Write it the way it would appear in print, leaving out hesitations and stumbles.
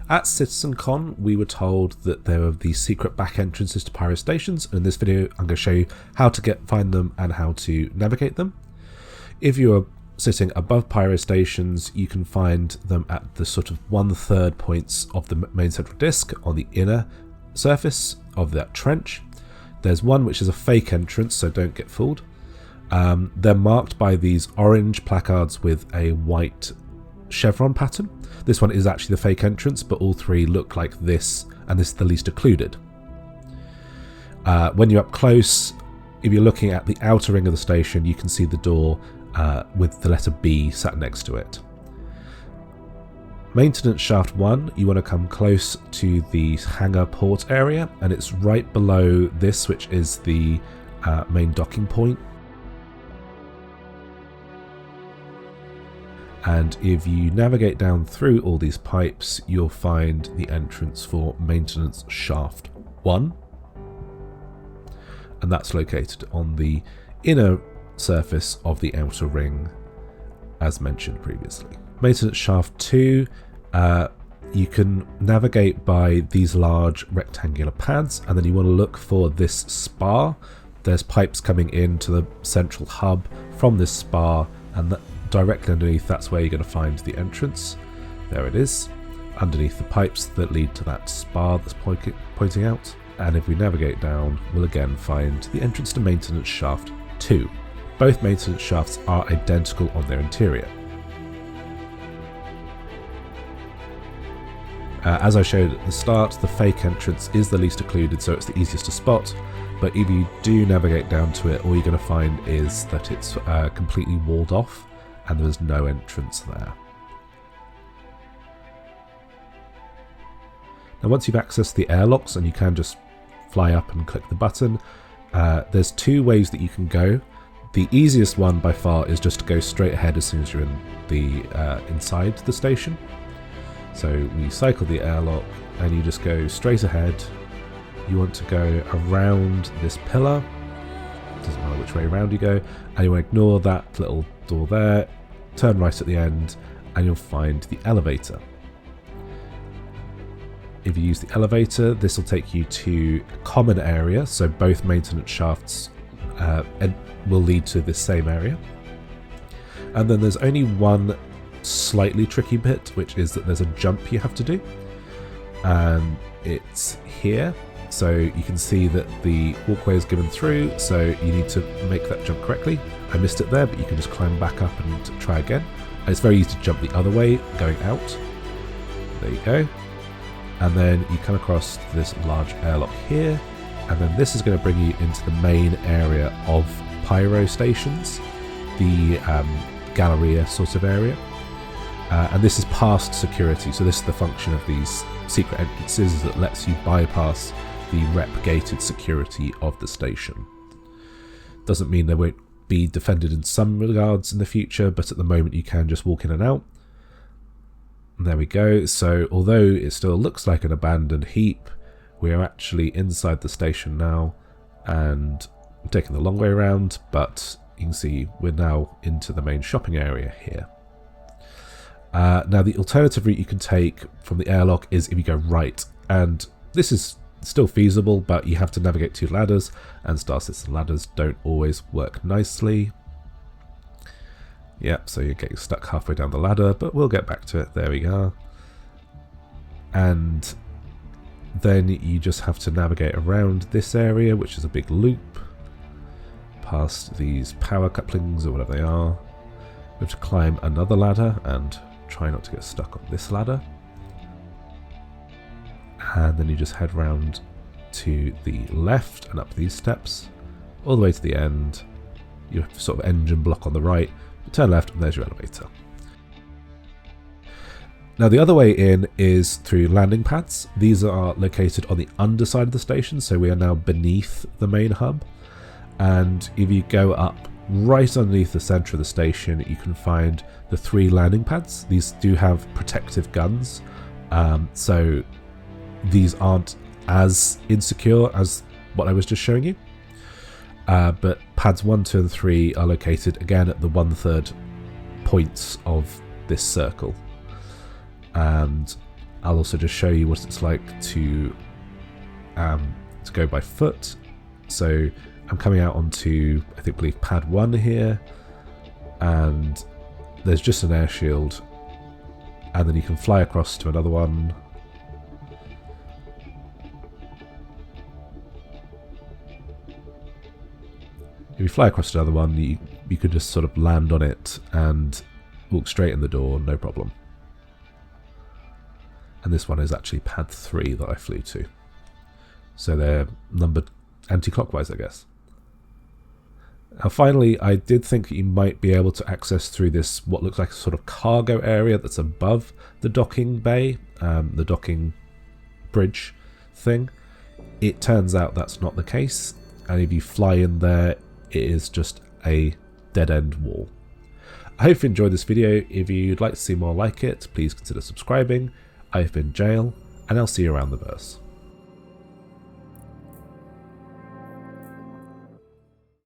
At CitizenCon, we were told that there were these secret back entrances to Pyro stations, and in this video I'm going to show you how to find them and how to navigate them. If you are sitting above Pyro stations, you can find them at the sort of 1/3 points of the main central disk on the inner surface of that trench. There's one which is a fake entrance, so don't get fooled. They're marked by these orange placards with a white chevron pattern. This one is actually the fake entrance, but all three look like this, and this is the least occluded. When you're up close, if you're looking at the outer ring of the station, you can see the door with the letter B sat next to it. Maintenance shaft 1, you want to come close to the hangar port area, and it's right below this, which is the main docking point. And if you navigate down through all these pipes, you'll find the entrance for maintenance shaft 1. And that's located on the inner surface of the outer ring, as mentioned previously. Maintenance shaft 2, you can navigate by these large rectangular pads, and then you want to look for this spar. There's pipes coming into the central hub from this spar, and directly underneath, that's where you're going to find the entrance. There it is, underneath the pipes that lead to that spar that's pointing out. And if we navigate down, we'll again find the entrance to maintenance shaft 2. Both maintenance shafts are identical on their interior. As I showed at the start, the fake entrance is the least occluded, so it's the easiest to spot. But if you do navigate down to it, all you're going to find is that it's completely walled off, and there's no entrance there. Now once you've accessed the airlocks, and you can just fly up and click the button, there's two ways that you can go. The easiest one by far is just to go straight ahead as soon as you're in the inside the station. So we cycle the airlock and you just go straight ahead. You want to go around this pillar, doesn't matter which way around you go, and you want to ignore that little door there, turn right at the end, and you'll find the elevator. If you use the elevator, this will take you to a common area, so both maintenance shafts will lead to this same area. And then there's only one slightly tricky bit, which is that there's a jump you have to do, and it's here. So you can see that the walkway is given through, so you need to make that jump correctly. I missed it there, but you can just climb back up and try again. And it's very easy to jump the other way, going out. There you go. And then you come across this large airlock here, and then this is going to bring you into the main area of Pyro stations, the Galleria sort of area. And this is past security, so this is the function of these secret entrances, is that lets you bypass the rep-gated security of the station. Doesn't mean they won't be defended in some regards in the future, but at the moment you can just walk in and out. And there we go. So although it still looks like an abandoned heap, we are actually inside the station now, and I'm taking the long way around, but you can see we're now into the main shopping area here. Now the alternative route you can take from the airlock is if you go right, and this is still feasible, but you have to navigate 2 ladders, and star system ladders don't always work nicely. Yep, so you're getting stuck halfway down the ladder, but we'll get back to it. There we are. And then you just have to navigate around this area, which is a big loop, past these power couplings or whatever they are. We have to climb another ladder and try not to get stuck on this ladder. And then you just head round to the left and up these steps, all the way to the end. You have sort of engine block on the right, you turn left, and there's your elevator. Now the other way in is through landing pads. These are located on the underside of the station, so we are now beneath the main hub. And if you go up right underneath the centre of the station, you can find the 3 landing pads. These do have protective guns, so these aren't as insecure as what I was just showing you. But pads 1, 2 and 3 are located again at the 1/3 points of this circle. And I'll also just show you what it's like to go by foot. So I'm coming out onto, I believe pad 1 here, and there's just an air shield, and then you can fly across to another one. If you fly across to another one, you could just sort of land on it and walk straight in the door, no problem. And this one is actually pad 3 that I flew to. So they're numbered anti-clockwise, I guess. Now finally, I did think you might be able to access through this, what looks like a sort of cargo area that's above the docking bay, the docking bridge thing. It turns out that's not the case, and if you fly in there, it is just a dead-end wall. I hope you enjoyed this video. If you'd like to see more like it, please consider subscribing. I've been Jail, and I'll see you around the verse.